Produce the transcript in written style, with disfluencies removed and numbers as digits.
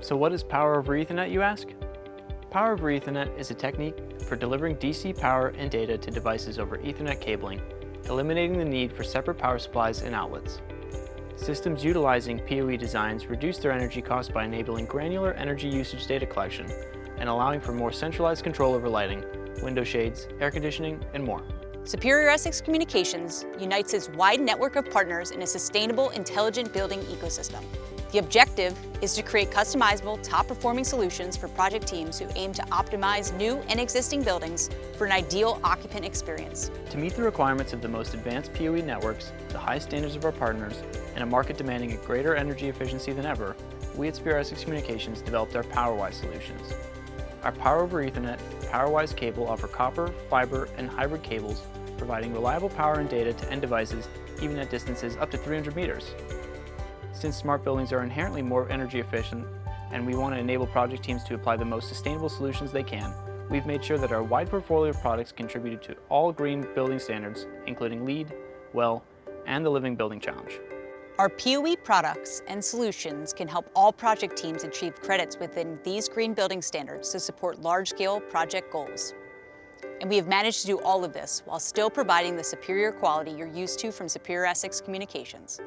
So what is Power over Ethernet, you ask? Power over Ethernet is a technique for delivering DC power and data to devices over Ethernet cabling, eliminating the need for separate power supplies and outlets. Systems utilizing PoE designs reduce their energy costs by enabling granular energy usage data collection and allowing for more centralized control over lighting, window shades, air conditioning, and more. Superior Essex Communications unites its wide network of partners in a sustainable, intelligent building ecosystem. The objective is to create customizable, top-performing solutions for project teams who aim to optimize new and existing buildings for an ideal occupant experience. To meet the requirements of the most advanced PoE networks, the high standards of our partners, and a market demanding a greater energy efficiency than ever, we at Superior Essex Communications developed our PowerWise solutions. Our Power over Ethernet, PowerWise cable offer copper, fiber, and hybrid cables, providing reliable power and data to end devices even at distances up to 300 meters. Since smart buildings are inherently more energy efficient and we want to enable project teams to apply the most sustainable solutions they can, we've made sure that our wide portfolio of products contributed to all green building standards, including LEED, WELL, and the Living Building Challenge. Our PoE products and solutions can help all project teams achieve credits within these green building standards to support large-scale project goals. And we have managed to do all of this while still providing the superior quality you're used to from Superior Essex Communications.